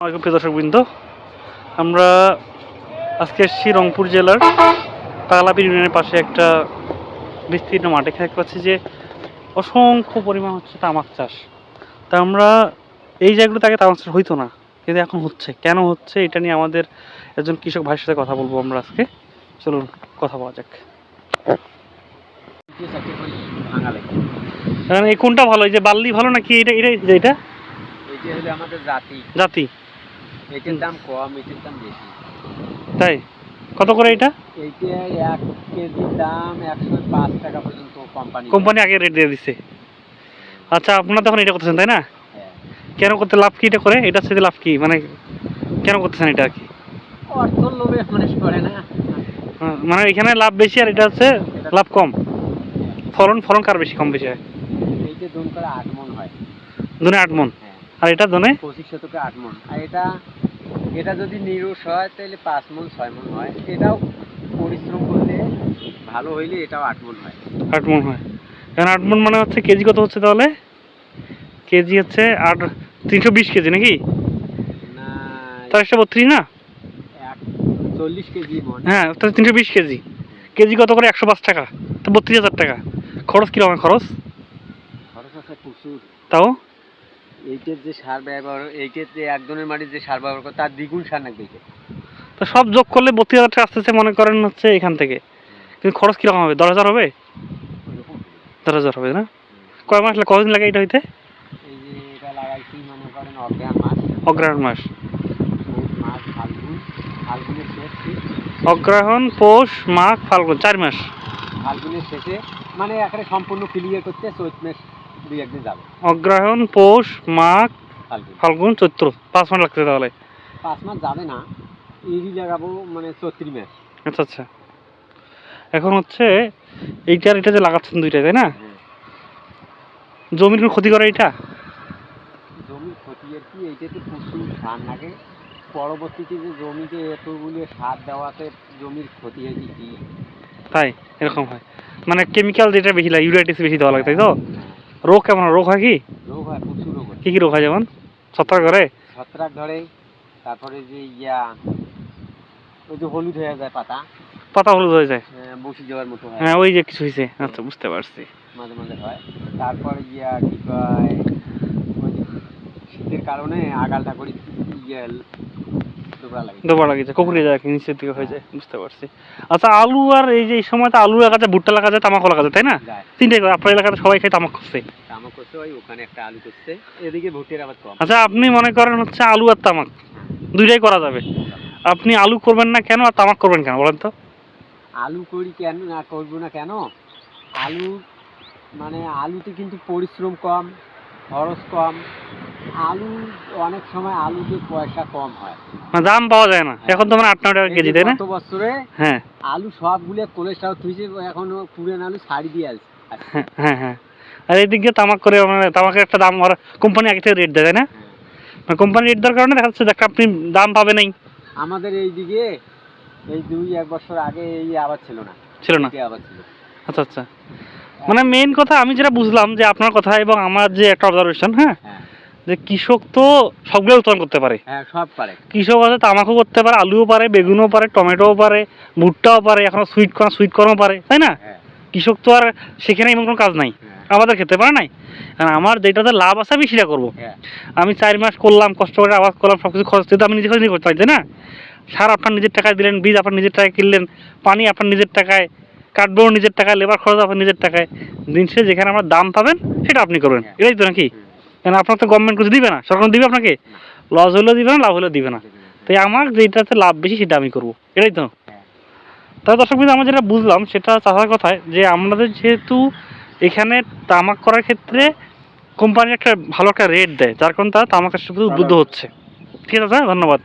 প্রিয় দর্শকবৃন্দ, আমরা আজকে এসেছি রংপুর জেলার তালাপি ইউনিয়নের পাশে একটা বিস্তীর্ণ মাঠে দেখতে পাচ্ছি যে অসংখ্য পরিমাণ হচ্ছে তামাক চাষ। তা আমরা এই জায়গাগুলোতে আগে তামাক চাষ হইতো না, কিন্তু এখন হচ্ছে। কেন হচ্ছে এটা নিয়ে আমাদের একজন কৃষক ভাইয়ের সাথে কথা বলবো আমরা আজকে। চলুন কথা বলা যাক। এই কোনটা ভালো, এই যে বাল্লি ভালো নাকি এটা এটা এটা হলো আমাদের জাতি জাতি? এটার দাম কম, এটার দাম বেশি। তাই কত করে এটা? এইটা 1 কেজির দাম 105 টাকা পর্যন্ত কোম্পানি আগে রেট দিয়ে দিছে। আচ্ছা, আপনারা তখন এটা করতেছেন তাই না? হ্যাঁ। কেন করতে, লাভ কি এটা করে? এটার সাথে লাভ কি, মানে কেন করতেছেন এটা কি? অর্থর লোভে মানুষ করে না। মানে এখানে লাভ বেশি আর এটা হচ্ছে লাভ কম। ফলন ফলন কার বেশি কম বেশি হয়? এইটা দুন করে 8 মণ হয়। দুনে 8 মণ? হ্যাঁ। আর এটা দুনে 25 শতকে 8 মণ। আর এটা যদি নিরুষ হয় তাহলে 5 মণ 6 মণ হয়। এটাও পরিশ্রম করলে ভালো হইলে এটাও 8 মণ হয়। 8 মণ হয়। এখন 8 মণ মানে হচ্ছে কেজি কত হচ্ছে তাহলে? কেজি হচ্ছে 320 কেজি নাকি? না, তার 132 না? 40 কেজি মণ। হ্যাঁ, তাহলে 320 কেজি। কেজি কত করে? 105 টাকা। তো 32,000 টাকা। খরচ কিরকম? খরচ আছে প্রচুর। তাও এইটার যে সার ব্যবহার, এইটার যে একজনের মাটির যে সার ব্যবহার করে তার দ্বিগুণ সার লাগবে। তো সব যোগ করলে 32,000 টাকা আসতেছে মনে করেন হচ্ছে এখান থেকে। কিন্তু খরচ কিরকম হবে? 10,000 হবে? 10,000 হবে না? কয় মাস লাগে, কতদিন লাগে এটা হইতে? এই যে এটা লাগাইছি মনে করেন অগ্রহায়ণ মাস। অগ্রহায়ণ মাস, পৌষ মাস ফাল্গুন, ফাল্গুনের শেষ, অগ্রহায়ণ পৌষ মাঘ ফাল্গুন, 4 মাস। ফাল্গুনের শেষে মানে একেবারে সম্পূর্ণ ক্লিয়ার করতে চৈত মাস 2-1 দিন যাবে। অগ্রহায়ণ পৌষ মাঘ ফাল্গুন চৈত্র, 5 মাস লাগছে তাহলে। 5 মাস যাবে না, এরই লাগাবো মানে 34 মাস। আচ্ছা আচ্ছা। এখন হচ্ছে এইটার এটা যে লাগাচ্ছেন দুইটা তাই না? জমির কোনো ক্ষতি করে এটা? জমির ক্ষতি আর কি, এইটাতে প্রচুর সার লাগে। পরবর্তীতে যে জমিতে এতগুলো সার দেওয়াতে জমির ক্ষতি হয় কি? তাই এরকম হয়, মানে কেমিক্যাল যেটা বেশি লাগে, ইউরিয়া বেশি দেওয়া লাগে তাই তো? রোগ কেমন রোগ হয় কি? রোগ হয়, প্রচুর রোগ হয়। কি কি রোগ হয়? যেমন ছত্রাক ধরে? ছত্রাক ধরে, তারপরে যে ওই যে হলুদ হয়ে যায় পাতা, পাতা হলুদ হয়ে যায়, বসে যাওয়ার মতো হয়। হ্যাঁ ওই যে কিছু হয়েছে। আচ্ছা, বুঝতে পারছি। মাঝে মাঝে হয়। তারপরে কি কয়, ওই যে শীতের কারণে আগালটা করে দোবা লাগে যায়, কুকুরে যায়, নিচের দিকে হয়ে যায়। বুঝতে পারছি। আচ্ছা, আলু আর এই যে এই সময় তো আলু লাগা যায়, ভুট্টা লাগা যায়, তামাকও লাগা যায় তাই না? তিনটাই করে আপনার এলাকাতে সবাই খায় তামাক করছে? তামাক করছে, ওই ওখানে একটা আলু করছে, এদিকে ভুট্টের আবার কম। আচ্ছা, আপনি মনে করেন হচ্ছে আলু আর তামাক দুইটাই করা যাবে, আপনি আলু করবেন না কেন আর তামাক করবেন কেন বলেন তো? আলু করি কেন না, করবো না কেন? আলু মানে আলুতে কিন্তু পরিশ্রম কম, খরচ কম। আলু অনেক সময় আলুতে পয়সা কম হয়, দাম পাওয়া যায় না। এখন তো মানে 8-9 টাকা কেজি তাই না? গত বছরে হ্যাঁ আলু সবগুলো কোলেস্ট্রল তুইছে, এখনো পুরান আলু ছাড়ি দিয়ে আছে। হ্যাঁ হ্যাঁ। আর এদিকে তামাক করে, মানে তামাকের একটা দাম কোম্পানি আগে থেকে রেট দেয় তাই না? কোম্পানি রেট দেওয়ার কারণে দেখা যাচ্ছে যে আপনি দাম পাবেন নাই। আমাদের এইদিকে এই 2-1 বছর আগে এই আবার ছিল না। আবার ছিল। আচ্ছা আচ্ছা। মানে মেইন কথা আমি যেটা বুঝলাম যে আপনার কথা এবং আমার যে একটা অবজারভেশন, হ্যাঁ, যে কৃষক তো সবগুলো উৎপাদন করতে পারে। হ্যাঁ, সব পারে। কৃষক আছে তামাকও করতে পারে, আলুও পারে, বেগুনও পারে, টমেটোও পারে, ভুট্টাও পারে, এখন সুইট কর্নও পারে তাই না? কৃষক তো আর সেখানে এমন কোনো কাজ নাই আমাদের ক্ষেত্রে পারে নাই। কারণ আমার যেটাতে লাভ আছে আমি সেটা করবো। আমি 4 মাস করলাম, কষ্ট করে আবাদ করলাম, সবকিছু খরচ দিতে আমি নিজে করতে পারি তাই না? সার আপনার নিজের টাকায় দিলেন, বীজ আপনার নিজের টাকায় কিনলেন, পানি আপনার নিজের টাকায়, কাটবো নিজের টাকায়, লেবার খরচ আপনার নিজের টাকায়। দিন শেষে যেখানে আপনার দাম পাবেন সেটা আপনি করবেন, এটাই তো নাকি? কেন আপনার তো গভর্নমেন্ট কিছু দিবে না, সরকার দিবে আপনাকে? লস হলেও দিবে না, লাভ হলেও দিবে না। তাই আমার যেটাতে লাভ বেশি সেটা আমি করবো, এটাই তো। তাই দর্শক বন্ধু, আমরা যেটা বুঝলাম সেটা চাষার কথায় যে আমাদের যেহেতু এখানে তামাক করার ক্ষেত্রে কোম্পানি একটা ভালো একটা রেট দেয়, যার কারণে তারা তামাকের সাথে উদ্বুদ্ধ হচ্ছে। ঠিক আছে, ধন্যবাদ।